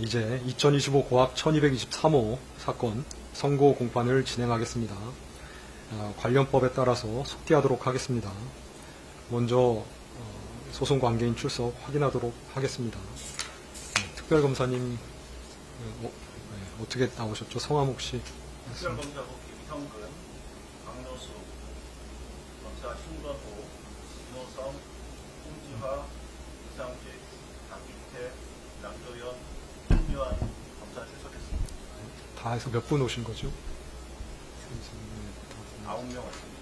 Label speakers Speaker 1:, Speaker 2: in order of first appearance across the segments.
Speaker 1: 이제 2025 고학 1223호 사건 선고 공판을 진행하겠습니다. 관련법에 따라서 속기하도록 하겠습니다. 먼저 소송 관계인 출석 확인하도록 하겠습니다. 특별검사님 어떻게 나오셨죠? 성함 혹시?
Speaker 2: 특별검사국 김성근, 강노수, 검사 신건호, 윤호성, 홍지화, 이상직, 박기태, 양조연, 김유한 검사 출석했습니다.
Speaker 1: 다 해서 몇 분 오신 거죠?
Speaker 2: 9명 왔습니다.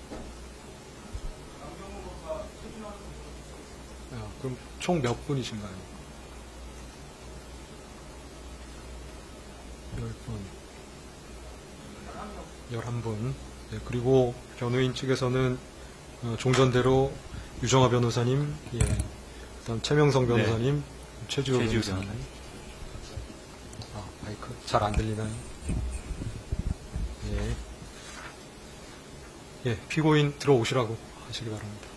Speaker 1: 그럼 총 몇 분이신가요? 10분. 11분. 네, 그리고 변호인 측에서는 종전대로 유정아 변호사님, 그다음 최명성 변호사님, 최주호 변호사님. 마이크 잘 안 들리나요? 피고인 들어오시라고 하시기 바랍니다.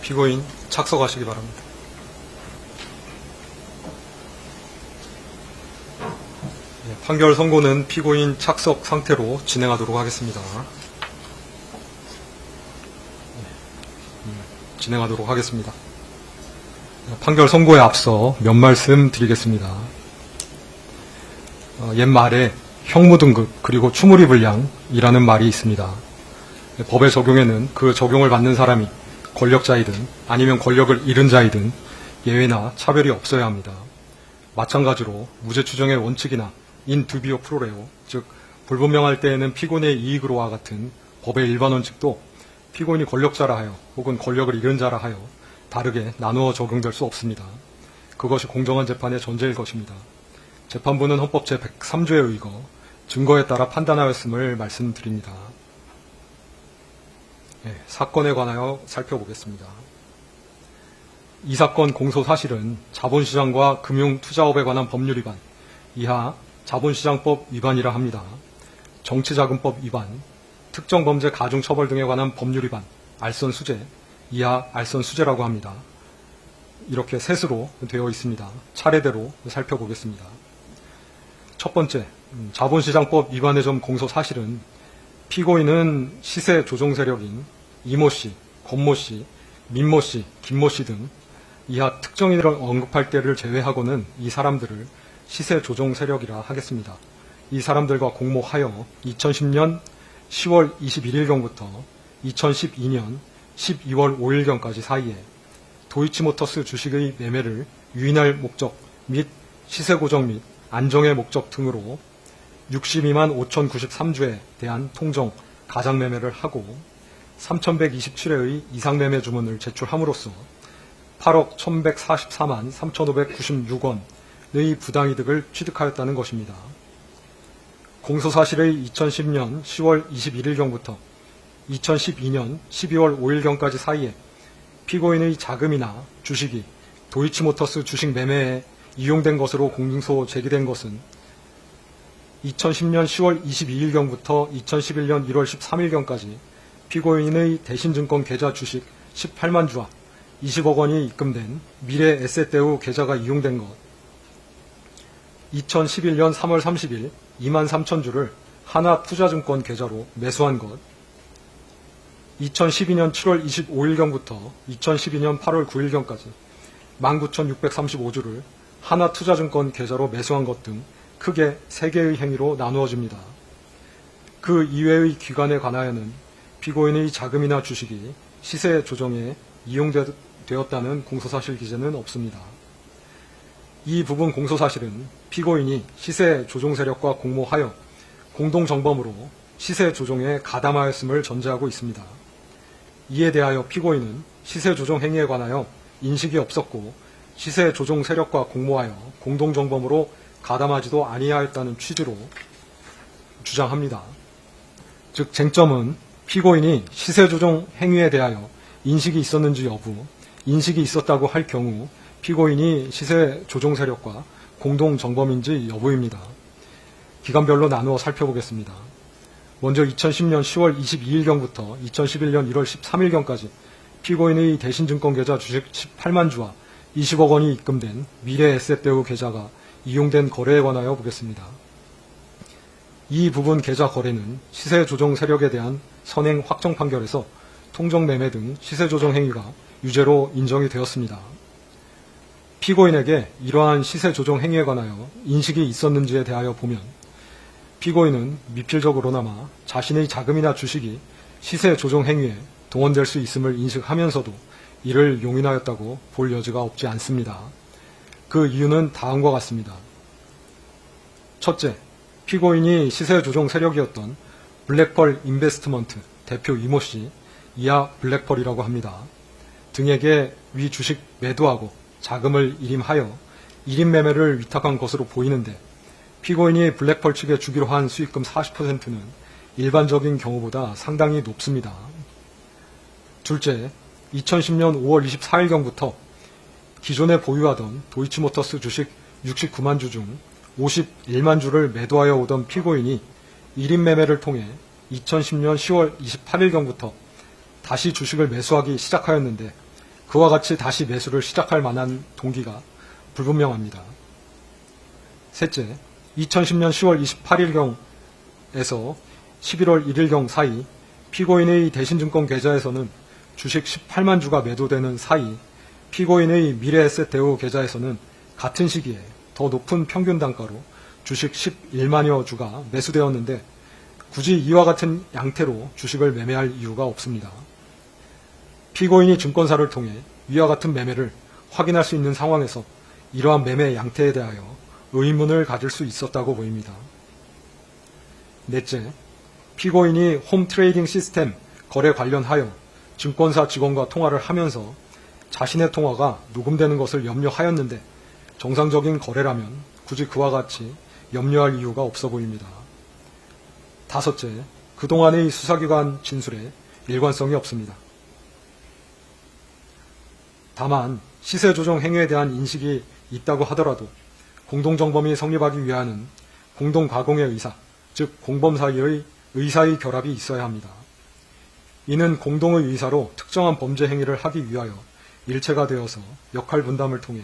Speaker 1: 피고인 착석하시기 바랍니다. 판결 선고는 피고인 착석 상태로 진행하도록 하겠습니다. 진행하도록 하겠습니다. 판결 선고에 앞서 몇 말씀 드리겠습니다. 옛말에 형무등급 그리고 추무리불량이라는 말이 있습니다. 법의 적용에는 그 적용을 받는 사람이 권력자이든 아니면 권력을 잃은 자이든 예외나 차별이 없어야 합니다. 마찬가지로 무죄 추정의 원칙이나 인 두비오 프로레오, 즉 불분명할 때에는 피고인의 이익으로와 같은 법의 일반 원칙도 피고인이 권력자라 하여 혹은 권력을 잃은 자라 하여 다르게 나누어 적용될 수 없습니다. 그것이 공정한 재판의 전제일 것입니다. 재판부는 헌법 제103조에 의거 증거에 따라 판단하였음을 말씀드립니다. 사건에 관하여 살펴보겠습니다. 이 사건 공소 사실은 자본시장과 금융투자업에 관한 법률 위반, 이하 자본시장법 위반이라 합니다. 정치자금법 위반, 특정범죄 가중처벌 등에 관한 법률 위반, 알선수재, 이하 알선수재라고 합니다. 이렇게 셋으로 되어 있습니다. 차례대로 살펴보겠습니다. 첫 번째, 자본시장법 위반의 점 공소 사실은 피고인은 시세 조종 세력인 이모씨, 권모씨, 민모씨, 김모씨 등 이하 특정인을 언급할 때를 제외하고는 이 사람들을 시세 조종 세력이라 하겠습니다. 이 사람들과 공모하여 2010년 10월 21일경부터 2012년 12월 5일경까지 사이에 도이치모터스 주식의 매매를 유인할 목적 및 시세 고정 및 안정의 목적 등으로 62만 5,093주에 대한 통정 가장 매매를 하고 3,127회의 이상 매매 주문을 제출함으로써 8억 1,144만 3,596원의 부당이득을 취득하였다는 것입니다. 공소사실의 2010년 10월 21일경부터 2012년 12월 5일경까지 사이에 피고인의 자금이나 주식이 도이치모터스 주식 매매에 이용된 것으로 공소 제기된 것은 2010년 10월 22일경부터 2011년 1월 13일경까지 피고인의 대신증권 계좌 주식 18만 주와 20억 원이 입금된 미래 에셋대우 계좌가 이용된 것, 2011년 3월 30일 2만 3천 주를 하나투자증권 계좌로 매수한 것, 2012년 7월 25일경부터 2012년 8월 9일경까지 19,635주를 하나투자증권 계좌로 매수한 것 등 크게 3개의 행위로 나누어집니다. 그 이외의 기관에 관하여는 피고인의 자금이나 주식이 시세 조정에 이용되었다는 공소사실 기재는 없습니다. 이 부분 공소사실은 피고인이 시세 조종 세력과 공모하여 공동정범으로 시세 조종에 가담하였음을 전제하고 있습니다. 이에 대하여 피고인은 시세 조종 행위에 관하여 인식이 없었고 시세 조종 세력과 공모하여 공동정범으로 가담하지도 아니하였다는 취지로 주장합니다. 즉 쟁점은 피고인이 시세 조종 행위에 대하여 인식이 있었는지 여부, 인식이 있었다고 할 경우 피고인이 시세 조종 세력과 공동정범인지 여부입니다. 기간별로 나누어 살펴보겠습니다. 먼저 2010년 10월 22일경부터 2011년 1월 13일경까지 피고인의 대신증권 계좌 주식 18만 주와 20억 원이 입금된 미래에셋대우 계좌가 이용된 거래에 관하여 보겠습니다. 이 부분 계좌 거래는 시세 조종 세력에 대한 선행 확정 판결에서 통정 매매 등 시세 조종 행위가 유죄로 인정이 되었습니다. 피고인에게 이러한 시세 조종 행위에 관하여 인식이 있었는지에 대하여 보면 피고인은 미필적으로나마 자신의 자금이나 주식이 시세 조종 행위에 동원될 수 있음을 인식하면서도 이를 용인하였다고 볼 여지가 없지 않습니다. 그 이유는 다음과 같습니다. 첫째, 피고인이 시세 조종 세력이었던 블랙펄 인베스트먼트 대표 이모 씨, 이하 블랙펄이라고 합니다. 등에게 위 주식 매도하고 자금을 일임하여 일임 매매를 위탁한 것으로 보이는데 피고인이 블랙펄 측에 주기로 한 수익금 40%는 일반적인 경우보다 상당히 높습니다. 둘째, 2010년 5월 24일경부터 기존에 보유하던 도이치모터스 주식 69만 주 중 51만 주를 매도하여 오던 피고인이 일임 매매를 통해 2010년 10월 28일경부터 다시 주식을 매수하기 시작하였는데 그와 같이 다시 매수를 시작할 만한 동기가 불분명합니다. 셋째, 2010년 10월 28일경에서 11월 1일경 사이 피고인의 대신증권 계좌에서는 주식 18만 주가 매도되는 사이 피고인의 미래에셋대우 계좌에서는 같은 시기에 더 높은 평균 단가로 주식 11만여 주가 매수되었는데 굳이 이와 같은 양태로 주식을 매매할 이유가 없습니다. 피고인이 증권사를 통해 위와 같은 매매를 확인할 수 있는 상황에서 이러한 매매 양태에 대하여 의문을 가질 수 있었다고 보입니다. 넷째, 피고인이 홈 트레이딩 시스템 거래 관련하여 증권사 직원과 통화를 하면서 자신의 통화가 녹음되는 것을 염려하였는데 정상적인 거래라면 굳이 그와 같이 염려할 이유가 없어 보입니다. 다섯째, 그동안의 수사기관 진술에 일관성이 없습니다. 다만 시세 조종 행위에 대한 인식이 있다고 하더라도 공동정범이 성립하기 위하여는 공동가공의 의사, 즉 공범 사이의 의사의 결합이 있어야 합니다. 이는 공동의 의사로 특정한 범죄 행위를 하기 위하여 일체가 되어서 역할 분담을 통해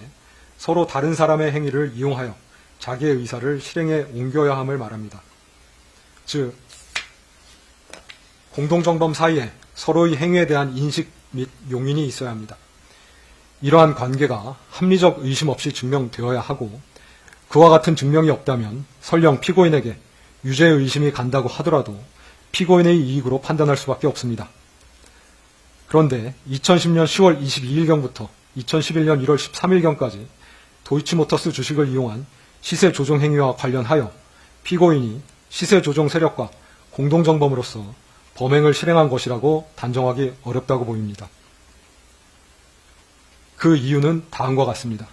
Speaker 1: 서로 다른 사람의 행위를 이용하여 자기의 의사를 실행에 옮겨야 함을 말합니다. 즉, 공동정범 사이에 서로의 행위에 대한 인식 및 용인이 있어야 합니다. 이러한 관계가 합리적 의심 없이 증명되어야 하고 그와 같은 증명이 없다면 설령 피고인에게 유죄 의심이 간다고 하더라도 피고인의 이익으로 판단할 수밖에 없습니다. 그런데 2010년 10월 22일경부터 2011년 1월 13일경까지 도이치모터스 주식을 이용한 시세 조종 행위와 관련하여 피고인이 시세 조종 세력과 공동정범으로서 범행을 실행한 것이라고 단정하기 어렵다고 보입니다. 그 이유는 다음과 같습니다.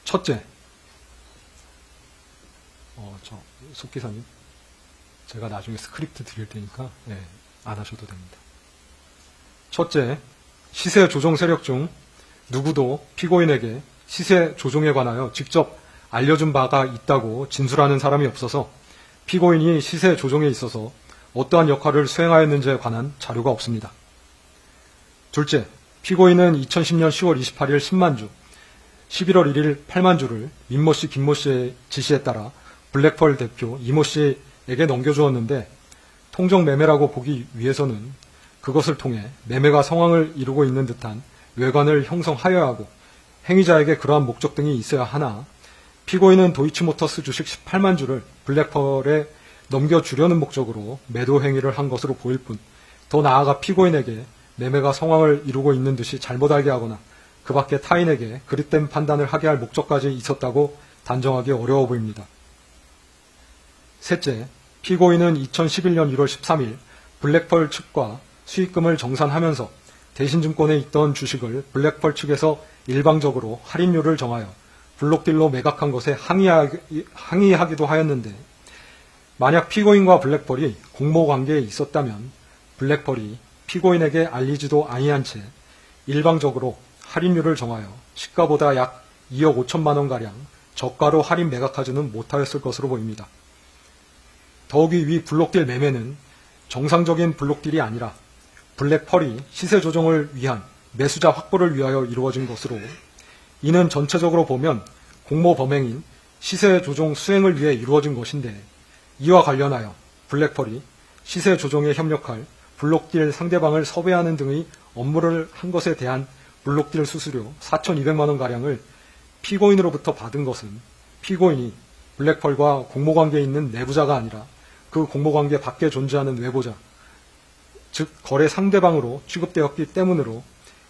Speaker 1: 첫째, 속기사님, 제가 나중에 스크립트 드릴 테니까 안 하셔도 됩니다. 첫째, 시세 조종 세력 중 누구도 피고인에게 시세 조종에 관하여 직접 알려준 바가 있다고 진술하는 사람이 없어서 피고인이 시세 조종에 있어서 어떠한 역할을 수행하였는지에 관한 자료가 없습니다. 둘째, 피고인은 2010년 10월 28일 10만 주, 11월 1일 8만 주를 민모 씨, 김모 씨의 지시에 따라 블랙펄 대표 이모 씨에게 넘겨주었는데 통정 매매라고 보기 위해서는 그것을 통해 매매가 성황을 이루고 있는 듯한 외관을 형성하여야 하고 행위자에게 그러한 목적 등이 있어야 하나 피고인은 도이치모터스 주식 18만 주를 블랙펄에 넘겨주려는 목적으로 매도 행위를 한 것으로 보일 뿐 더 나아가 피고인에게 매매가 성황을 이루고 있는 듯이 잘못 알게 하거나 그 밖에 타인에게 그릇된 판단을 하게 할 목적까지 있었다고 단정하기 어려워 보입니다. 셋째, 피고인은 2011년 1월 13일 블랙펄 측과 수익금을 정산하면서 대신증권에 있던 주식을 블랙펄 측에서 일방적으로 할인율을 정하여 블록딜로 매각한 것에 항의하기도 하였는데, 만약 피고인과 블랙펄이 공모관계에 있었다면 블랙펄이 피고인에게 알리지도 아니한 채 일방적으로 할인율을 정하여 시가보다 약 2억 5천만 원가량 저가로 할인 매각하지는 못하였을 것으로 보입니다. 더욱이 위 블록딜 매매는 정상적인 블록딜이 아니라 블랙펄이 시세 조정을 위한 매수자 확보를 위하여 이루어진 것으로, 이는 전체적으로 보면 공모 범행인 시세 조정 수행을 위해 이루어진 것인데, 이와 관련하여 블랙펄이 시세 조정에 협력할 블록딜 상대방을 섭외하는 등의 업무를 한 것에 대한 블록딜 수수료 4,200만 원가량을 피고인으로부터 받은 것은 피고인이 블랙펄과 공모관계에 있는 내부자가 아니라 그 공모관계 밖에 존재하는 외부자, 즉 거래 상대방으로 취급되었기 때문으로,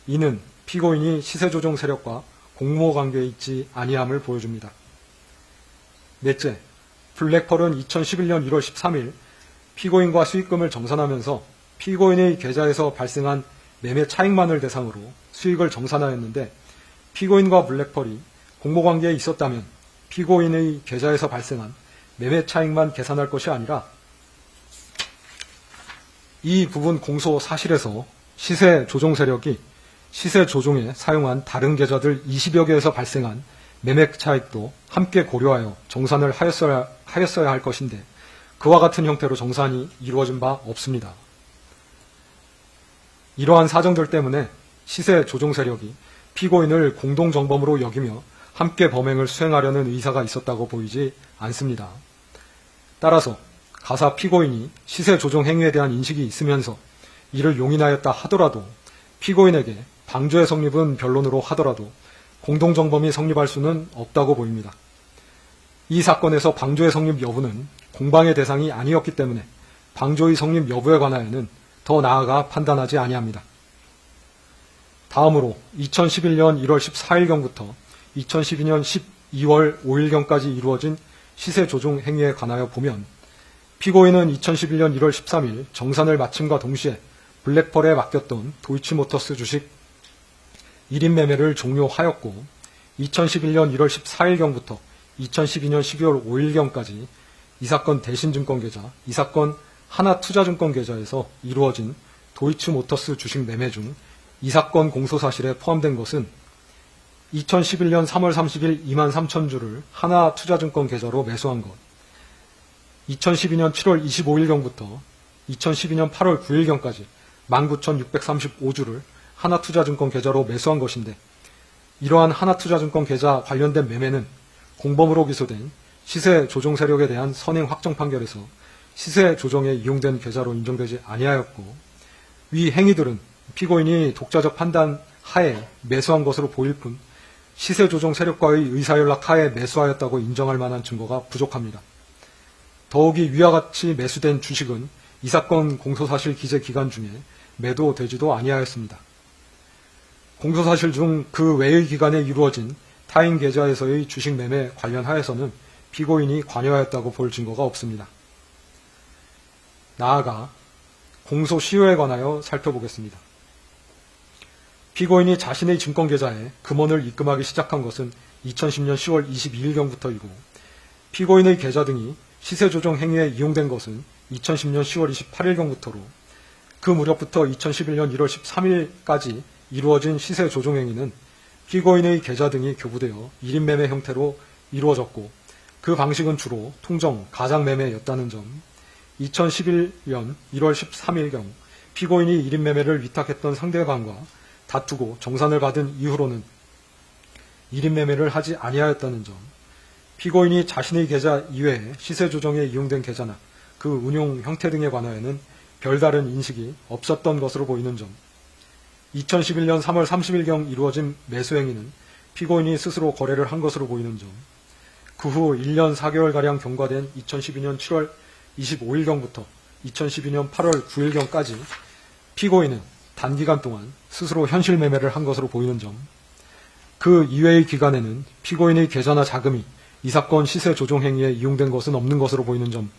Speaker 1: 이는 피고인이 시세조정 세력과 공모관계에 있지 아니함을 보여줍니다. 넷째, 블랙펄은 2011년 1월 13일 피고인과 수익금을 정산하면서 피고인의 계좌에서 발생한 매매 차익만을 대상으로 수익을 정산하였는데, 피고인과 블랙펄이 공모관계에 있었다면 피고인의 계좌에서 발생한 매매 차익만 계산할 것이 아니라 이 부분 공소 사실에서 시세 조종 세력이 시세 조종에 사용한 다른 계좌들 20여 개에서 발생한 매매 차익도 함께 고려하여 정산을 하였어야 할 것인데, 그와 같은 형태로 정산이 이루어진 바 없습니다. 이러한 사정들 때문에 시세 조종 세력이 피고인을 공동정범으로 여기며 함께 범행을 수행하려는 의사가 있었다고 보이지 않습니다. 따라서 가사 피고인이 시세 조종 행위에 대한 인식이 있으면서 이를 용인하였다 하더라도, 피고인에게 방조의 성립은 변론으로 하더라도 공동정범이 성립할 수는 없다고 보입니다. 이 사건에서 방조의 성립 여부는 공방의 대상이 아니었기 때문에 방조의 성립 여부에 관하여는 더 나아가 판단하지 아니합니다. 다음으로 2011년 1월 14일경부터 2012년 12월 5일경까지 이루어진 시세 조종 행위에 관하여 보면, 피고인은 2011년 1월 13일 정산을 마침과 동시에 블랙펄에 맡겼던 도이치모터스 주식 1인 매매를 종료하였고, 2011년 1월 14일경부터 2012년 12월 5일경까지 이 사건 대신증권 계좌, 이 사건 하나투자증권 계좌에서 이루어진 도이치모터스 주식 매매 중 이 사건 공소사실에 포함된 것은 2011년 3월 30일 23,000주를 하나투자증권 계좌로 매수한 것, 2012년 7월 25일경부터 2012년 8월 9일경까지 19,635주를 하나투자증권 계좌로 매수한 것인데, 이러한 하나투자증권 계좌 관련된 매매는 공범으로 기소된 시세 조종 세력에 대한 선행 확정 판결에서 시세 조정에 이용된 계좌로 인정되지 아니하였고, 위 행위들은 피고인이 독자적 판단 하에 매수한 것으로 보일 뿐 시세 조정 세력과의 의사연락 하에 매수하였다고 인정할 만한 증거가 부족합니다. 더욱이 위와 같이 매수된 주식은 이 사건 공소사실 기재 기간 중에 매도되지도 아니하였습니다. 공소사실 중 그 외의 기간에 이루어진 타인 계좌에서의 주식 매매 관련하여서는 피고인이 관여하였다고 볼 증거가 없습니다. 나아가 공소 시효에 관하여 살펴보겠습니다. 피고인이 자신의 증권계좌에 금원을 입금하기 시작한 것은 2010년 10월 22일경부터이고, 피고인의 계좌 등이 시세조정 행위에 이용된 것은 2010년 10월 28일경부터로, 그 무렵부터 2011년 1월 13일까지 이루어진 시세조정 행위는 피고인의 계좌 등이 교부되어 1인 매매 형태로 이루어졌고, 그 방식은 주로 통정, 가장매매였다는 점, 2011년 1월 13일경 피고인이 1인 매매를 위탁했던 상대방과 다투고 정산을 받은 이후로는 1인 매매를 하지 아니하였다는 점, 피고인이 자신의 계좌 이외에 시세 조정에 이용된 계좌나 그 운용 형태 등에 관하여는 별다른 인식이 없었던 것으로 보이는 점, 2011년 3월 30일경 이루어진 매수 행위는 피고인이 스스로 거래를 한 것으로 보이는 점, 그 후 1년 4개월가량 경과된 2012년 7월 25일경부터 2012년 8월 9일경까지 피고인은 단기간 동안 스스로 현실 매매를 한 것으로 보이는 점, 그 이외의 기간에는 피고인의 계좌나 자금이 이 사건 시세 조종 행위에 이용된 것은 없는 것으로 보이는 점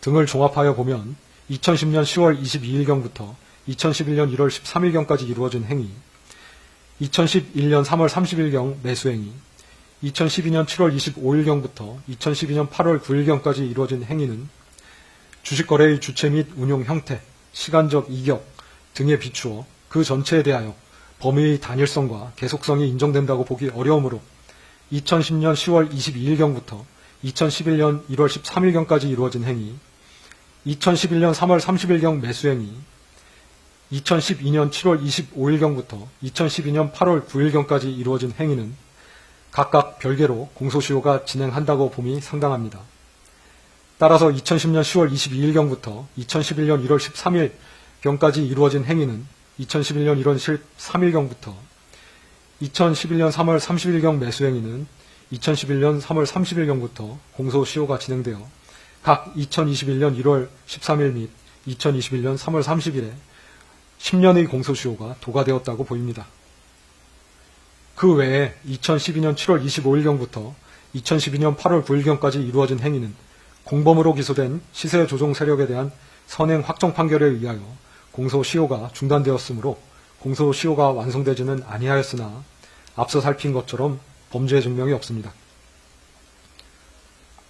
Speaker 1: 등을 종합하여 보면 2010년 10월 22일경부터 2011년 1월 13일경까지 이루어진 행위, 2011년 3월 30일경 매수 행위, 2012년 7월 25일경부터 2012년 8월 9일경까지 이루어진 행위는 주식거래의 주체 및 운용 형태, 시간적 이격 등에 비추어 그 전체에 대하여 범위의 단일성과 계속성이 인정된다고 보기 어려우므로 2010년 10월 22일경부터 2011년 1월 13일경까지 이루어진 행위, 2011년 3월 30일경 매수 행위, 2012년 7월 25일경부터 2012년 8월 9일경까지 이루어진 행위는 각각 별개로 공소시효가 진행한다고 봄이 상당합니다. 따라서 2010년 10월 22일경부터 2011년 1월 13일경까지 이루어진 행위는 2011년 1월 13일경부터 2011년 3월 30일경 매수 행위는 2011년 3월 30일경부터 공소시효가 진행되어 각 2021년 1월 13일 및 2021년 3월 30일에 10년의 공소시효가 도과되었다고 보입니다. 그 외에 2012년 7월 25일경부터 2012년 8월 9일경까지 이루어진 행위는 공범으로 기소된 시세 조종 세력에 대한 선행 확정 판결에 의하여 공소시효가 중단되었으므로 공소시효가 완성되지는 아니하였으나 앞서 살핀 것처럼 범죄 증명이 없습니다.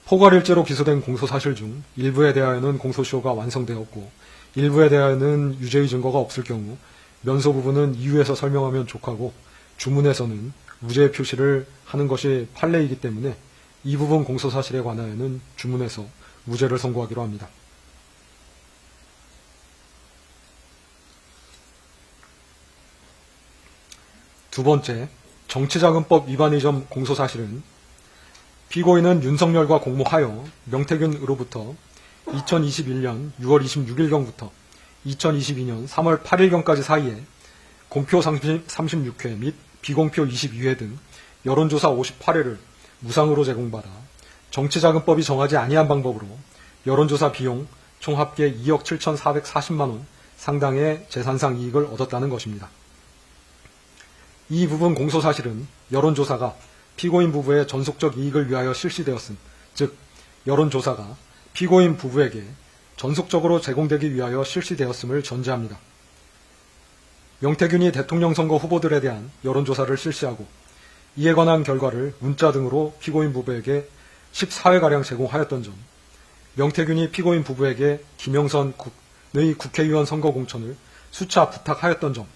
Speaker 1: 포괄일죄로 기소된 공소사실 중 일부에 대하여는 공소시효가 완성되었고 일부에 대하여는 유죄의 증거가 없을 경우 면소 부분은 이유에서 설명하면 족하고 주문에서는 무죄 표시를 하는 것이 판례이기 때문에 이 부분 공소사실에 관하여는 주문에서 무죄를 선고하기로 합니다. 두 번째, 정치자금법 위반의 점 공소사실은 피고인은 윤석열과 공모하여 명태균으로부터 2021년 6월 26일경부터 2022년 3월 8일경까지 사이에 공표 36회 및 비공표 22회 등 여론조사 58회를 무상으로 제공받아 정치자금법이 정하지 아니한 방법으로 여론조사 비용 총 합계 2억 7,440만원 상당의 재산상 이익을 얻었다는 것입니다. 이 부분 공소사실은 여론조사가 피고인 부부의 전속적 이익을 위하여 실시되었음, 즉 여론조사가 피고인 부부에게 전속적으로 제공되기 위하여 실시되었음을 전제합니다. 명태균이 대통령 선거 후보들에 대한 여론조사를 실시하고 이에 관한 결과를 문자 등으로 피고인 부부에게 14회가량 제공하였던 점, 명태균이 피고인 부부에게 김영선의 국회의원 선거 공천을 수차 부탁하였던 점,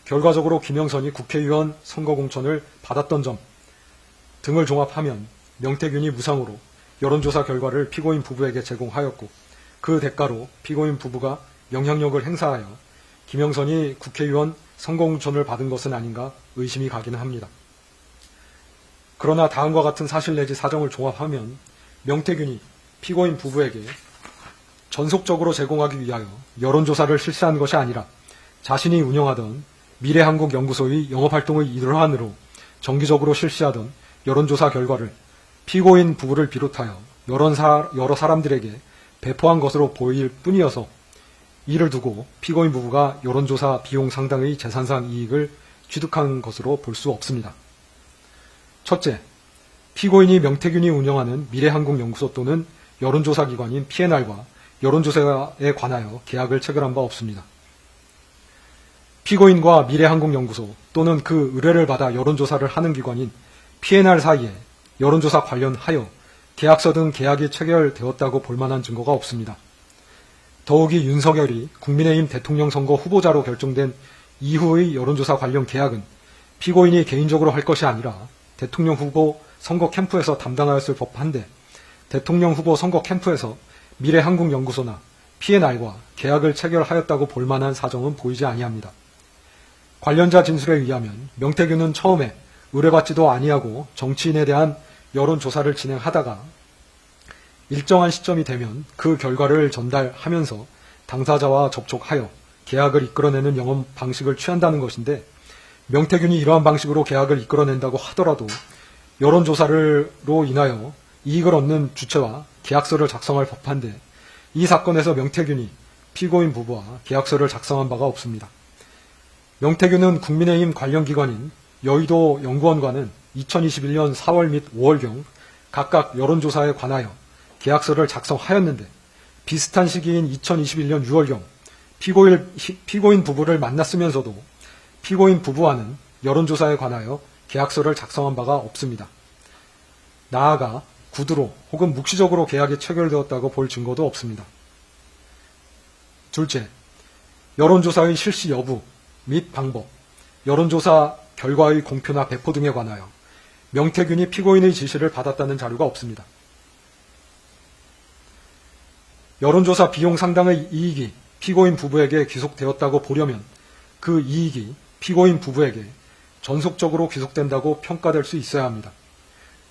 Speaker 1: 결과적으로 김영선이 국회의원 선거 공천을 받았던 점 등을 종합하면 명태균이 무상으로 여론조사 결과를 피고인 부부에게 제공하였고 그 대가로 피고인 부부가 영향력을 행사하여 김영선이 국회의원 선거 공천을 받은 것은 아닌가 의심이 가기는 합니다. 그러나 다음과 같은 사실 내지 사정을 종합하면 명태균이 피고인 부부에게 전속적으로 제공하기 위하여 여론조사를 실시한 것이 아니라 자신이 운영하던 미래한국연구소의 영업활동의 일환으로 정기적으로 실시하던 여론조사 결과를 피고인 부부를 비롯하여 여러 사람들에게 배포한 것으로 보일 뿐이어서 이를 두고 피고인 부부가 여론조사 비용 상당의 재산상 이익을 취득한 것으로 볼 수 없습니다. 첫째, 피고인이 명태균이 운영하는 미래한국연구소 또는 여론조사기관인 P&R과 여론조사에 관하여 계약을 체결한 바 없습니다. 피고인과 미래한국연구소 또는 그 의뢰를 받아 여론조사를 하는 기관인 P&R 사이에 여론조사 관련하여 계약서 등 계약이 체결되었다고 볼 만한 증거가 없습니다. 더욱이 윤석열이 국민의힘 대통령 선거 후보자로 결정된 이후의 여론조사 관련 계약은 피고인이 개인적으로 할 것이 아니라 대통령 후보 선거 캠프에서 담당하였을 법한데 대통령 후보 선거 캠프에서 미래한국연구소나 P&R과 계약을 체결하였다고 볼 만한 사정은 보이지 아니합니다. 관련자 진술에 의하면 명태균은 처음에 의뢰받지도 아니하고 정치인에 대한 여론조사를 진행하다가 일정한 시점이 되면 그 결과를 전달하면서 당사자와 접촉하여 계약을 이끌어내는 영업 방식을 취한다는 것인데 명태균이 이러한 방식으로 계약을 이끌어낸다고 하더라도 여론조사로 인하여 이익을 얻는 주체와 계약서를 작성할 법한데 이 사건에서 명태균이 피고인 부부와 계약서를 작성한 바가 없습니다. 명태균은 국민의힘 관련 기관인 여의도 연구원과는 2021년 4월 및 5월경 각각 여론조사에 관하여 계약서를 작성하였는데 비슷한 시기인 2021년 6월경 피고인 부부를 만났으면서도 피고인 부부와는 여론조사에 관하여 계약서를 작성한 바가 없습니다. 나아가 구두로 혹은 묵시적으로 계약이 체결되었다고 볼 증거도 없습니다. 둘째, 여론조사의 실시 여부 및 방법, 여론조사 결과의 공표나 배포 등에 관하여 명태균이 피고인의 지시를 받았다는 자료가 없습니다. 여론조사 비용 상당의 이익이 피고인 부부에게 귀속되었다고 보려면 그 이익이 피고인 부부에게 전속적으로 귀속된다고 평가될 수 있어야 합니다.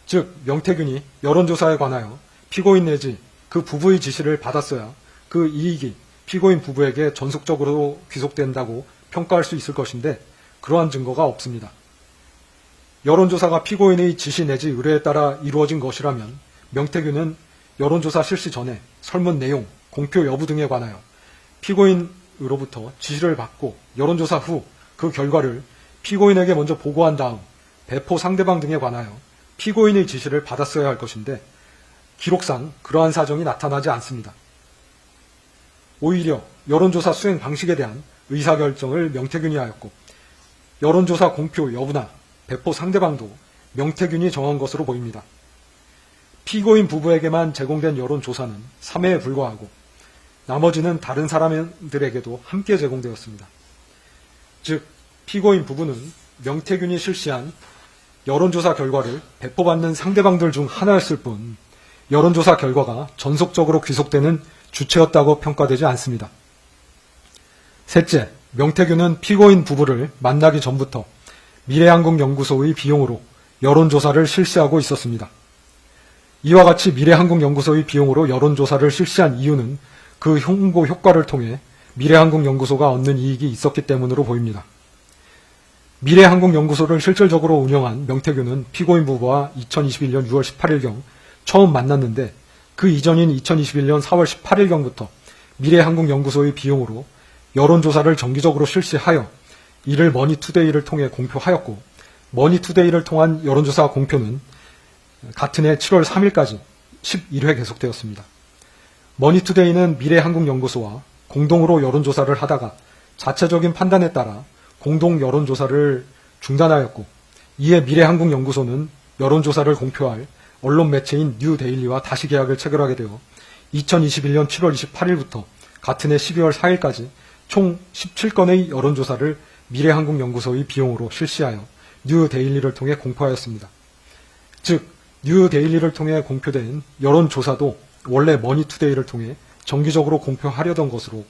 Speaker 1: 즉, 명태균이 여론조사에 관하여 피고인 내지 그 부부의 지시를 받았어야 그 이익이 피고인 부부에게 전속적으로 귀속된다고 평가할 수 있을 것인데 그러한 증거가 없습니다. 여론조사가 피고인의 지시 내지 의뢰에 따라 이루어진 것이라면 명태균은 여론조사 실시 전에 설문 내용, 공표 여부 등에 관하여 피고인으로부터 지시를 받고 여론조사 후 그 결과를 피고인에게 먼저 보고한 다음 배포 상대방 등에 관하여 피고인의 지시를 받았어야 할 것인데 기록상 그러한 사정이 나타나지 않습니다. 오히려 여론조사 수행 방식에 대한 의사결정을 명태균이 하였고 여론조사 공표 여부나 배포 상대방도 명태균이 정한 것으로 보입니다. 피고인 부부에게만 제공된 여론조사는 3회에 불과하고 나머지는 다른 사람들에게도 함께 제공되었습니다. 즉, 피고인 부부는 명태균이 실시한 여론조사 결과를 배포받는 상대방들 중 하나였을 뿐 여론조사 결과가 전속적으로 귀속되는 주체였다고 평가되지 않습니다. 셋째, 명태균은 피고인 부부를 만나기 전부터 미래한국연구소의 비용으로 여론조사를 실시하고 있었습니다. 이와 같이 미래한국연구소의 비용으로 여론조사를 실시한 이유는 그 홍보 효과를 통해 미래한국연구소가 얻는 이익이 있었기 때문으로 보입니다. 미래한국연구소를 실질적으로 운영한 명태균은 피고인 부부와 2021년 6월 18일경 처음 만났는데 그 이전인 2021년 4월 18일경부터 미래한국연구소의 비용으로 여론조사를 정기적으로 실시하여 이를 머니투데이를 통해 공표하였고 머니투데이를 통한 여론조사 공표는 같은 해 7월 3일까지 11회 계속되었습니다. 머니투데이는 미래한국연구소와 공동으로 여론조사를 하다가 자체적인 판단에 따라 공동 여론조사를 중단하였고 이에 미래한국연구소는 여론조사를 공표할 언론 매체인 뉴데일리와 다시 계약을 체결하게 되어 2021년 7월 28일부터 같은 해 12월 4일까지 총 17건의 여론조사를 미래한국연구소의 비용으로 실시하여 뉴데일리를 통해 공표하였습니다. 즉, 뉴데일리를 통해 공표된 여론조사도 원래 머니투데이를 통해 정기적으로 공표하려던 것으로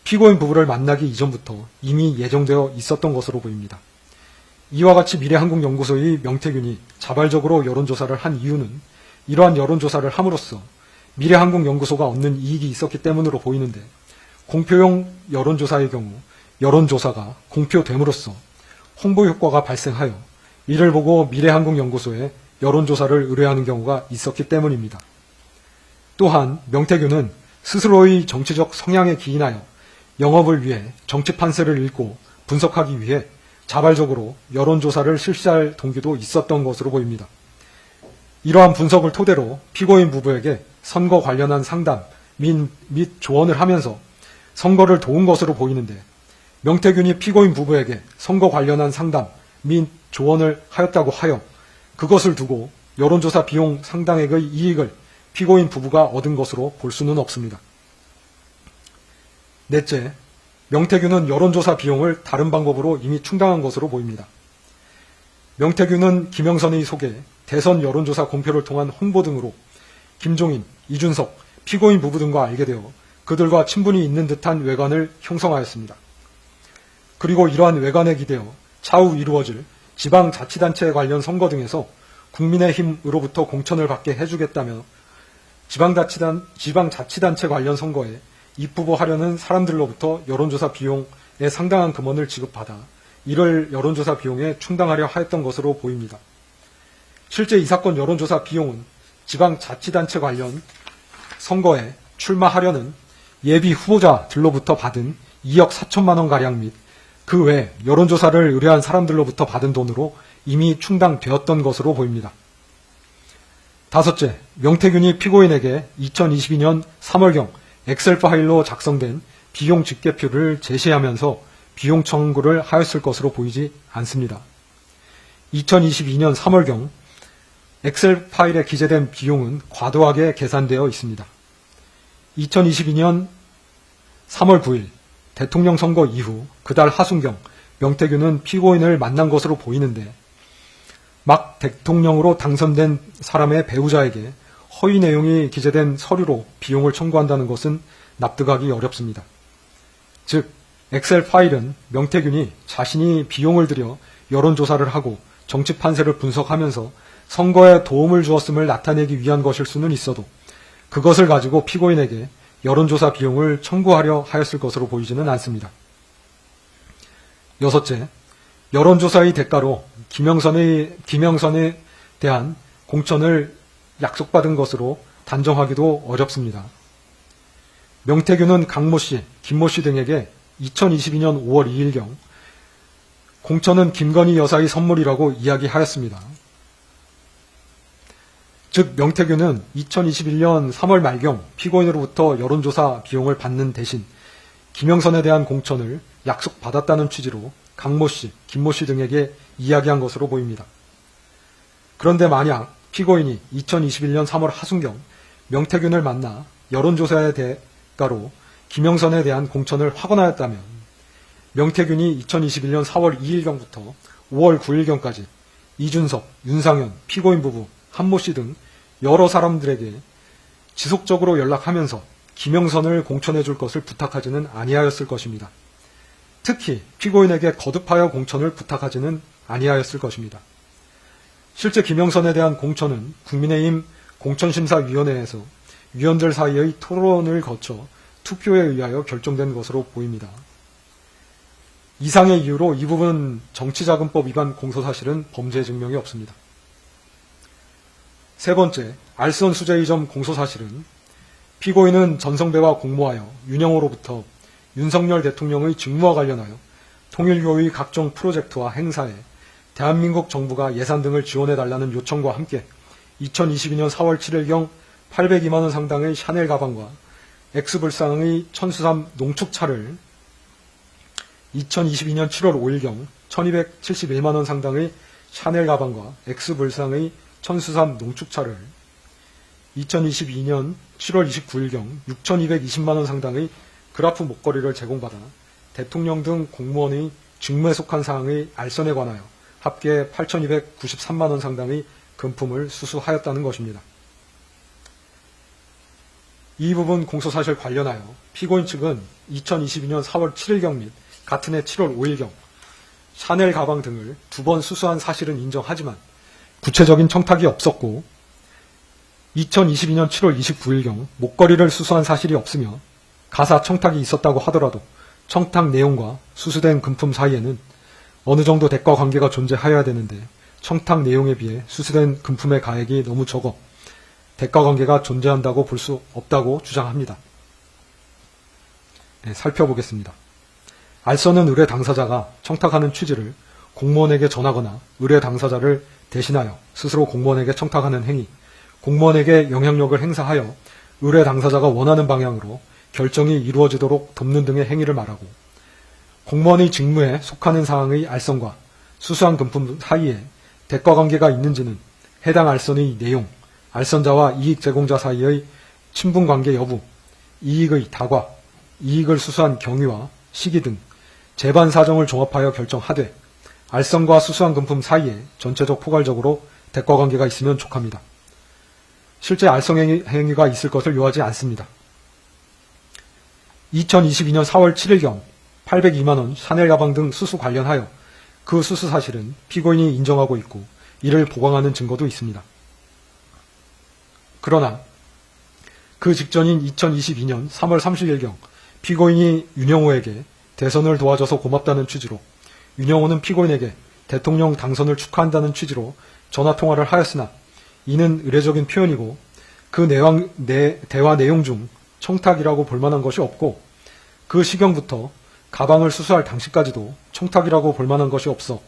Speaker 1: 피고인 부부를 만나기 이전부터 이미 예정되어 있었던 것으로 보입니다. 이와 같이 미래한국연구소의 명태균이 자발적으로 여론조사를 한 이유는 이러한 여론조사를 함으로써 미래한국연구소가 얻는 이익이 있었기 때문으로 보이는데 공표용 여론조사의 경우 여론조사가 공표됨으로써 홍보 효과가 발생하여 이를 보고 미래한국연구소에 여론조사를 의뢰하는 경우가 있었기 때문입니다. 또한 명태균은 스스로의 정치적 성향에 기인하여 영업을 위해 정치 판세를 읽고 분석하기 위해 자발적으로 여론조사를 실시할 동기도 있었던 것으로 보입니다. 이러한 분석을 토대로 피고인 부부에게 선거 관련한 상담 및 조언을 하면서 선거를 도운 것으로 보이는데 명태균이 피고인 부부에게 선거 관련한 상담 및 조언을 하였다고 하여 그것을 두고 여론조사 비용 상당액의 이익을 피고인 부부가 얻은 것으로 볼 수는 없습니다. 넷째, 명태균은 여론조사 비용을 다른 방법으로 이미 충당한 것으로 보입니다. 명태균은 김영선의 소개, 대선 여론조사 공표를 통한 홍보 등으로 김종인, 이준석, 피고인 부부 등과 알게 되어 그들과 친분이 있는 듯한 외관을 형성하였습니다. 그리고 이러한 외관에 기대어 차후 이루어질 지방자치단체 관련 선거 등에서 국민의힘으로부터 공천을 받게 해주겠다며 지방자치단체 관련 선거에 입후보하려는 사람들로부터 여론조사 비용에 상당한 금원을 지급받아 이를 여론조사 비용에 충당하려 하였던 것으로 보입니다. 실제 이 사건 여론조사 비용은 지방자치단체 관련 선거에 출마하려는 예비 후보자들로부터 받은 2억 4천만 원가량 및 그 외 여론조사를 의뢰한 사람들로부터 받은 돈으로 이미 충당되었던 것으로 보입니다. 다섯째, 명태균이 피고인에게 2022년 3월경 엑셀 파일로 작성된 비용 집계표를 제시하면서 비용 청구를 하였을 것으로 보이지 않습니다. 2022년 3월경 엑셀 파일에 기재된 비용은 과도하게 계산되어 있습니다. 2022년 3월 9일 대통령 선거 이후 그달 하순경 명태균은 피고인을 만난 것으로 보이는데 막 대통령으로 당선된 사람의 배우자에게 허위 내용이 기재된 서류로 비용을 청구한다는 것은 납득하기 어렵습니다. 즉, 엑셀 파일은 명태균이 자신이 비용을 들여 여론조사를 하고 정치 판세를 분석하면서 선거에 도움을 주었음을 나타내기 위한 것일 수는 있어도 그것을 가지고 피고인에게 여론조사 비용을 청구하려 하였을 것으로 보이지는 않습니다. 여섯째, 여론조사의 대가로 김영선에 대한 공천을 약속받은 것으로 단정하기도 어렵습니다. 명태균은 강모 씨, 김모 씨 등에게 2022년 5월 2일경 공천은 김건희 여사의 선물이라고 이야기하였습니다. 즉 명태균은 2021년 3월 말경 피고인으로부터 여론조사 비용을 받는 대신 김영선에 대한 공천을 약속받았다는 취지로 강모 씨, 김모 씨 등에게 이야기한 것으로 보입니다. 그런데 만약 피고인이 2021년 3월 하순경 명태균을 만나 여론조사의 대가로 김영선에 대한 공천을 확언하였다면 명태균이 2021년 4월 2일경부터 5월 9일경까지 이준석, 윤상현, 피고인 부부, 한모 씨 등 여러 사람들에게 지속적으로 연락하면서 김영선을 공천해 줄 것을 부탁하지는 아니하였을 것입니다. 특히 피고인에게 거듭하여 공천을 부탁하지는 아니하였을 것입니다. 실제 김영선에 대한 공천은 국민의힘 공천심사위원회에서 위원들 사이의 토론을 거쳐 투표에 의하여 결정된 것으로 보입니다. 이상의 이유로 이 부분 정치자금법 위반 공소사실은 범죄 증명이 없습니다. 세 번째, 알선 수재의 점 공소사실은 피고인은 전성배와 공모하여 윤영호로부터 윤석열 대통령의 직무와 관련하여 통일교의 각종 프로젝트와 행사에 대한민국 정부가 예산 등을 지원해달라는 요청과 함께 2022년 4월 7일경 802만 원 상당의 샤넬 가방과 엑스불상의 천수삼 농축차를 2022년 7월 5일경 1271만 원 상당의 샤넬 가방과 엑스불상의 천수삼 농축차를 2022년 7월 29일경 6220만 원 상당의 그라프 목걸이를 제공받아 대통령 등 공무원의 직무에 속한 사항의 알선에 관하여 합계 8293만 원 상당의 금품을 수수하였다는 것입니다. 이 부분 공소사실 관련하여 피고인 측은 2022년 4월 7일경 및 같은 해 7월 5일경 샤넬 가방 등을 2번 수수한 사실은 인정하지만 구체적인 청탁이 없었고 2022년 7월 29일경 목걸이를 수수한 사실이 없으며 가사 청탁이 있었다고 하더라도 청탁 내용과 수수된 금품 사이에는 어느 정도 대가 관계가 존재하여야 되는데 청탁 내용에 비해 수수된 금품의 가액이 너무 적어 대가 관계가 존재한다고 볼 수 없다고 주장합니다. 네, 살펴보겠습니다. 알선은 의뢰 당사자가 청탁하는 취지를 공무원에게 전하거나 의뢰 당사자를 대신하여 스스로 공무원에게 청탁하는 행위, 공무원에게 영향력을 행사하여 의뢰 당사자가 원하는 방향으로 결정이 이루어지도록 돕는 등의 행위를 말하고 공무원의 직무에 속하는 사항의 알선과 수수한 금품 사이에 대가 관계가 있는지는 해당 알선의 내용, 알선자와 이익 제공자 사이의 친분 관계 여부, 이익의 다과, 이익을 수수한 경위와 시기 등 재반 사정을 종합하여 결정하되 알선과 수수한 금품 사이에 전체적 포괄적으로 대가 관계가 있으면 족합니다. 실제 알선 행위가 있을 것을 요하지 않습니다. 2022년 4월 7일경 802만원 샤넬 가방 등 수수 관련하여 그 수수 사실은 피고인이 인정하고 있고 이를 보강하는 증거도 있습니다. 그러나 그 직전인 2022년 3월 30일경 피고인이 윤영호에게 대선을 도와줘서 고맙다는 취지로 윤영호는 피고인에게 대통령 당선을 축하한다는 취지로 전화통화를 하였으나 이는 의례적인 표현이고 그 대화 내용 중 청탁이라고 볼 만한 것이 없고 그 시경부터 가방을 수수할 당시까지도 청탁이라고 볼 만한 것이 없어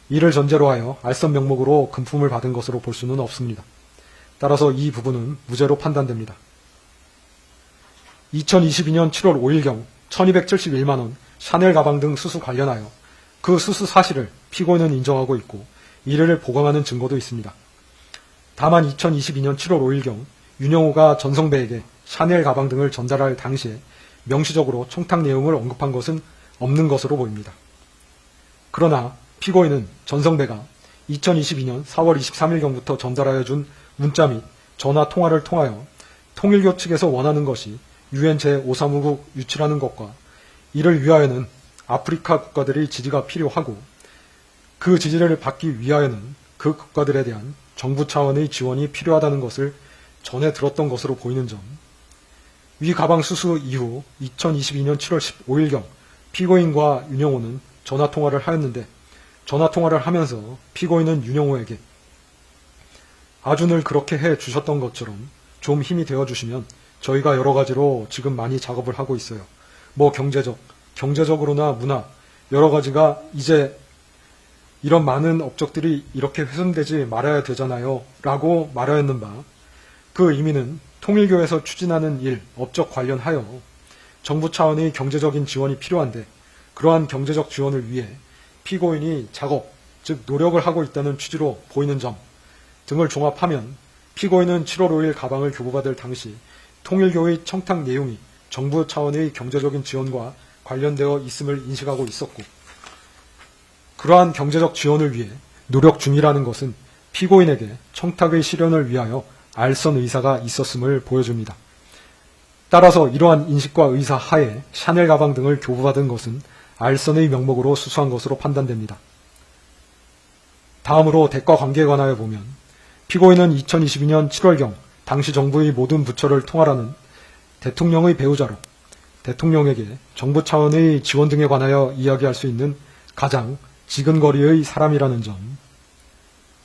Speaker 1: 이를 전제로 하여 알선 명목으로 금품을 받은 것으로 볼 수는 없습니다. 따라서 이 부분은 무죄로 판단됩니다. 2022년 7월 5일경 1271만원 샤넬 가방 등 수수 관련하여 그 수수 사실을 피고인은 인정하고 있고 이를 보강하는 증거도 있습니다. 다만 2022년 7월 5일경 윤영호가 전성배에게 샤넬 가방 등을 전달할 당시에 명시적으로 청탁 내용을 언급한 것은 없는 것으로 보입니다. 그러나 피고인은 전성배가 2022년 4월 23일경부터 전달하여 준 문자 및 전화 통화를 통하여 통일교 측에서 원하는 것이 유엔 제5사무국 유치라는 것과 이를 위하여는 아프리카 국가들의 지지가 필요하고 그 지지를 받기 위하여는 그 국가들에 대한 정부 차원의 지원이 필요하다는 것을 전해 들었던 것으로 보이는 점, 위 가방 수수 이후 2022년 7월 15일경 피고인과 윤영호는 전화통화를 하였는데 전화통화를 하면서 피고인은 윤영호에게 아주 늘 그렇게 해 주셨던 것처럼 좀 힘이 되어 주시면 저희가 여러 가지로 지금 많이 작업을 하고 있어요. 뭐 경제적으로나 문화 여러 가지가 이제 이런 많은 업적들이 이렇게 훼손되지 말아야 되잖아요 라고 말하였는 바 그 의미는 통일교에서 추진하는 일, 업적 관련하여 정부 차원의 경제적인 지원이 필요한데 그러한 경제적 지원을 위해 피고인이 작업, 즉 노력을 하고 있다는 취지로 보이는 점 등을 종합하면 피고인은 7월 5일 가방을 교부받을 당시 통일교의 청탁 내용이 정부 차원의 경제적인 지원과 관련되어 있음을 인식하고 있었고 그러한 경제적 지원을 위해 노력 중이라는 것은 피고인에게 청탁의 실현을 위하여 알선 의사가 있었음을 보여줍니다. 따라서 이러한 인식과 의사 하에 샤넬 가방 등을 교부받은 것은 알선의 명목으로 수수한 것으로 판단됩니다. 다음으로 대가 관계에 관하여 보면 피고인은 2022년 7월경 당시 정부의 모든 부처를 통할하는 대통령의 배우자로 대통령에게 정부 차원의 지원 등에 관하여 이야기할 수 있는 가장 지근거리의 사람이라는 점,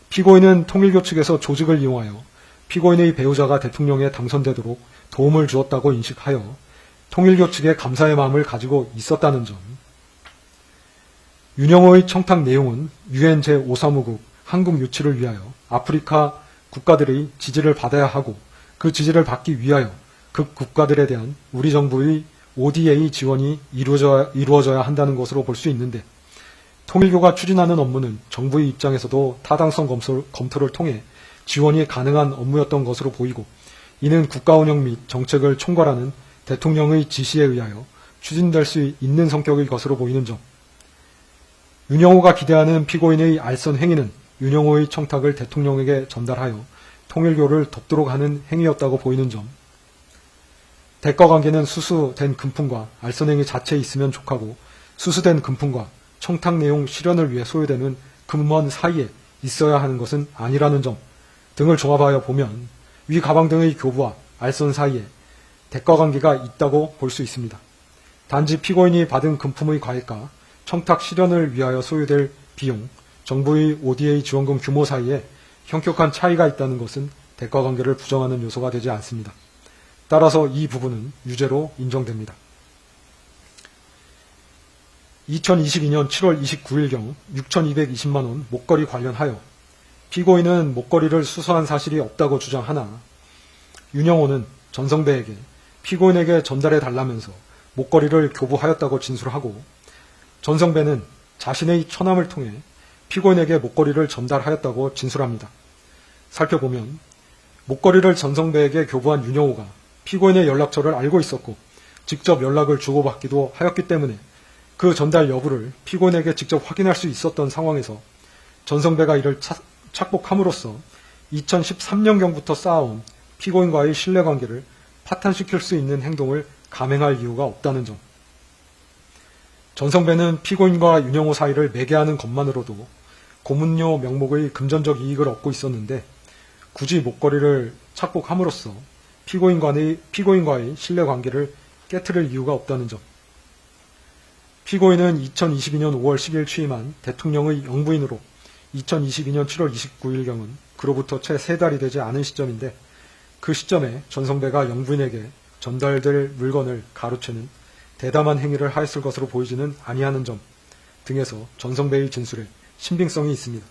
Speaker 1: 피고인은 통일교 측에서 조직을 이용하여 피고인의 배우자가 대통령에 당선되도록 도움을 주었다고 인식하여 통일교 측에 감사의 마음을 가지고 있었다는 점, 윤영호의 청탁 내용은 유엔 제5사무국 한국 유치를 위하여 아프리카 국가들의 지지를 받아야 하고 그 지지를 받기 위하여 그 국가들에 대한 우리 정부의 ODA 지원이 이루어져야 한다는 것으로 볼 수 있는데 통일교가 추진하는 업무는 정부의 입장에서도 타당성 검토를 통해 지원이 가능한 업무였던 것으로 보이고 이는 국가운영 및 정책을 총괄하는 대통령의 지시에 의하여 추진될 수 있는 성격의 것으로 보이는 점, 윤영호가 기대하는 피고인의 알선 행위는 윤영호의 청탁을 대통령에게 전달하여 통일교를 돕도록 하는 행위였다고 보이는 점, 대가관계는 수수된 금품과 알선 행위 자체에 있으면 족하고 수수된 금품과 청탁 내용 실현을 위해 소요되는 금원 사이에 있어야 하는 것은 아니라는 점 등을 종합하여 보면 위 가방 등의 교부와 알선 사이에 대가관계가 있다고 볼 수 있습니다. 단지 피고인이 받은 금품의 과액과 청탁 실현을 위하여 소요될 비용, 정부의 ODA 지원금 규모 사이에 현격한 차이가 있다는 것은 대가관계를 부정하는 요소가 되지 않습니다. 따라서 이 부분은 유죄로 인정됩니다. 2022년 7월 29일경 6,220만원 목걸이 관련하여 피고인은 목걸이를 수수한 사실이 없다고 주장하나 윤영호는 전성배에게 피고인에게 전달해 달라면서 목걸이를 교부하였다고 진술하고 전성배는 자신의 처남을 통해 피고인에게 목걸이를 전달하였다고 진술합니다. 살펴보면 목걸이를 전성배에게 교부한 윤영호가 피고인의 연락처를 알고 있었고 직접 연락을 주고받기도 하였기 때문에 그 전달 여부를 피고인에게 직접 확인할 수 있었던 상황에서 전성배가 이를 착복함으로써 2013년경부터 쌓아온 피고인과의 신뢰관계를 파탄시킬 수 있는 행동을 감행할 이유가 없다는 점, 전성배는 피고인과 윤영호 사이를 매개하는 것만으로도 고문료 명목의 금전적 이익을 얻고 있었는데 굳이 목걸이를 착복함으로써 피고인과의 신뢰관계를 깨트릴 이유가 없다는 점, 피고인은 2022년 5월 10일 취임한 대통령의 영부인으로 2022년 7월 29일경은 그로부터 채 3달이 되지 않은 시점인데 그 시점에 전성배가 영부인에게 전달될 물건을 가로채는 대담한 행위를 하였을 것으로 보이지는 아니하는 점 등에서 전성배의 진술에 신빙성이 있습니다.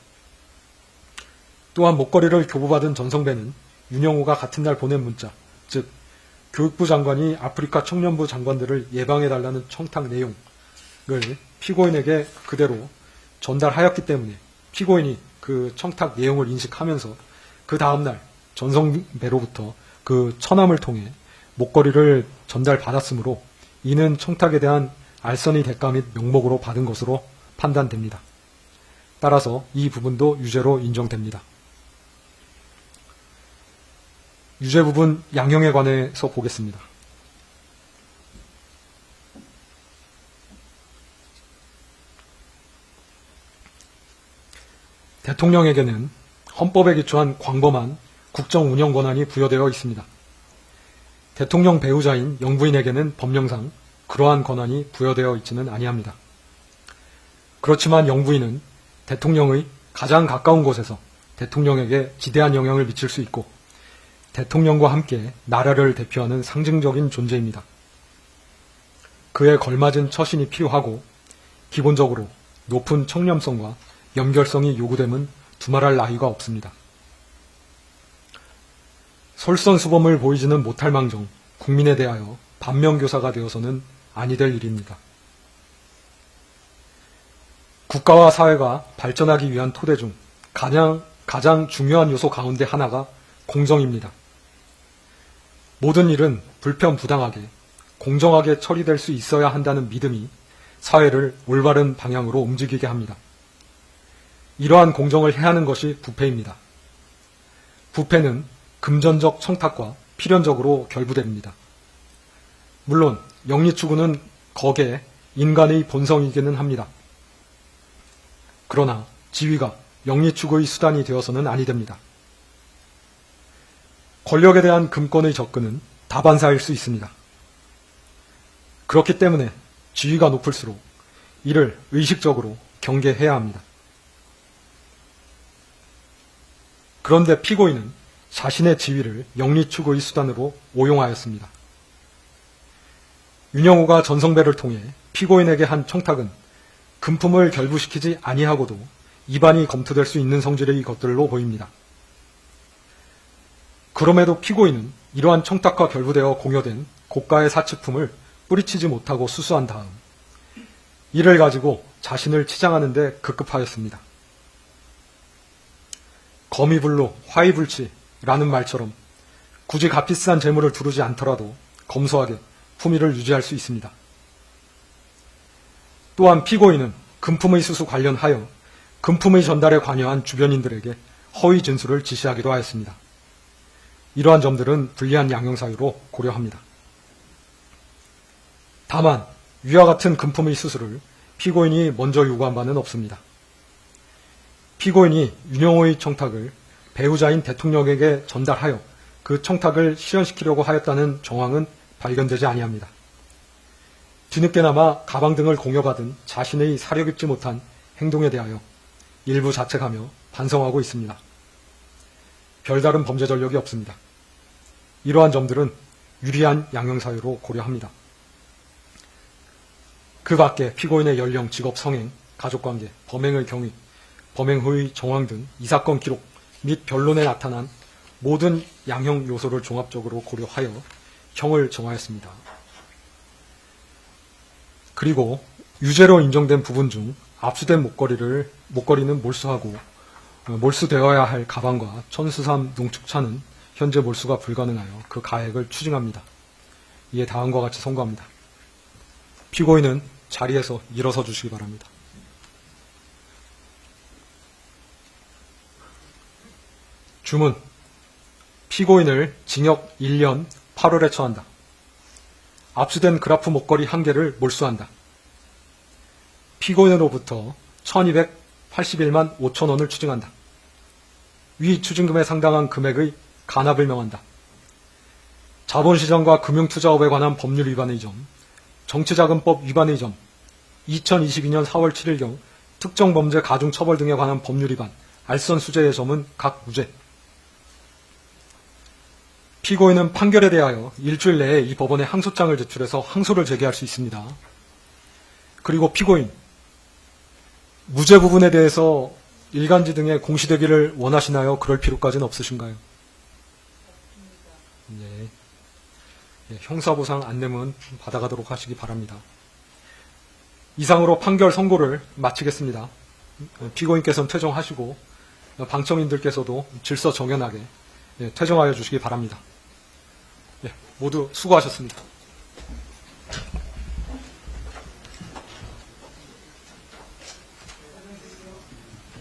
Speaker 1: 또한 목걸이를 교부받은 전성배는 윤영호가 같은 날 보낸 문자, 즉 교육부 장관이 아프리카 청년부 장관들을 예방해달라는 청탁 내용을 피고인에게 그대로 전달하였기 때문에 피고인이 그 청탁 내용을 인식하면서 그 다음날 전성배로부터 그 처남을 통해 목걸이를 전달받았으므로 이는 청탁에 대한 알선의 대가 및 명목으로 받은 것으로 판단됩니다. 따라서 이 부분도 유죄로 인정됩니다. 유죄 부분 양형에 관해서 보겠습니다. 대통령에게는 헌법에 기초한 광범한 국정 운영 권한이 부여되어 있습니다. 대통령 배우자인 영부인에게는 법령상 그러한 권한이 부여되어 있지는 아니합니다. 그렇지만 영부인은 대통령의 가장 가까운 곳에서 대통령에게 지대한 영향을 미칠 수 있고 대통령과 함께 나라를 대표하는 상징적인 존재입니다. 그에 걸맞은 처신이 필요하고 기본적으로 높은 청렴성과 연결성이 요구됨은 두말할 나위가 없습니다. 솔선수범을 보이지는 못할 망정 국민에 대하여 반면교사가 되어서는 아니 될 일입니다. 국가와 사회가 발전하기 위한 토대 중 가장 중요한 요소 가운데 하나가 공정입니다. 모든 일은 불편부당하게 공정하게 처리될 수 있어야 한다는 믿음이 사회를 올바른 방향으로 움직이게 합니다. 이러한 공정을 해하는 것이 부패입니다. 부패는 금전적 청탁과 필연적으로 결부됩니다. 물론 영리추구는 거기에 인간의 본성이기는 합니다. 그러나 지위가 영리추구의 수단이 되어서는 아니 됩니다. 권력에 대한 금권의 접근은 다반사일 수 있습니다. 그렇기 때문에 지위가 높을수록 이를 의식적으로 경계해야 합니다. 그런데 피고인은 자신의 지위를 영리추구의 수단으로 오용하였습니다. 윤영호가 전성배를 통해 피고인에게 한 청탁은 금품을 결부시키지 아니하고도 입안이 검토될 수 있는 성질의 것들로 보입니다. 그럼에도 피고인은 이러한 청탁과 결부되어 공여된 고가의 사치품을 뿌리치지 못하고 수수한 다음 이를 가지고 자신을 치장하는 데 급급하였습니다. 거미불로 화이불치라는 말처럼 굳이 값비싼 재물을 두르지 않더라도 검소하게 품위를 유지할 수 있습니다. 또한 피고인은 금품의 수수 관련하여 금품의 전달에 관여한 주변인들에게 허위 진술을 지시하기도 하였습니다. 이러한 점들은 불리한 양형사유로 고려합니다. 다만 위와 같은 금품의 수수를 피고인이 먼저 요구한 바는 없습니다. 피고인이 윤영호의 청탁을 배우자인 대통령에게 전달하여 그 청탁을 실현시키려고 하였다는 정황은 발견되지 아니합니다. 뒤늦게나마 가방 등을 공여받은 자신의 사려 깊지 못한 행동에 대하여 일부 자책하며 반성하고 있습니다. 별다른 범죄 전력이 없습니다. 이러한 점들은 유리한 양형사유로 고려합니다. 그 밖에 피고인의 연령, 직업, 성행, 가족관계, 범행의 경위, 범행 후의 정황 등 이 사건 기록 및 변론에 나타난 모든 양형 요소를 종합적으로 고려하여 형을 정하였습니다. 그리고 유죄로 인정된 부분 중 압수된 목걸이는 몰수하고 몰수되어야 할 가방과 천수삼 농축차는 현재 몰수가 불가능하여 그 가액을 추징합니다. 이에 다음과 같이 선고합니다. 피고인은 자리에서 일어서 주시기 바랍니다. 주문. 피고인을 징역 1년 8월에 처한다. 압수된 그라프 목걸이 1개를 몰수한다. 피고인으로부터 1281만 5천 원을 추징한다. 위 추징금에 상당한 금액의 간합을 명한다. 자본시장과 금융투자업에 관한 법률 위반의 점, 정치자금법 위반의 점, 2022년 4월 7일경 특정범죄 가중처벌 등에 관한 법률 위반, 알선수재의 점은 각 무죄. 피고인은 판결에 대하여 일주일 내에 이 법원에 항소장을 제출해서 항소를 제기할 수 있습니다. 그리고 피고인, 무죄 부분에 대해서 일간지 등에 공시되기를 원하시나요? 그럴 필요까지는 없으신가요? 예. 예, 형사보상 안내문 받아가도록 하시기 바랍니다. 이상으로 판결 선고를 마치겠습니다. 피고인께서는 퇴정하시고 방청인들께서도 질서 정연하게 퇴정하여 주시기 바랍니다. 예, 모두 수고하셨습니다.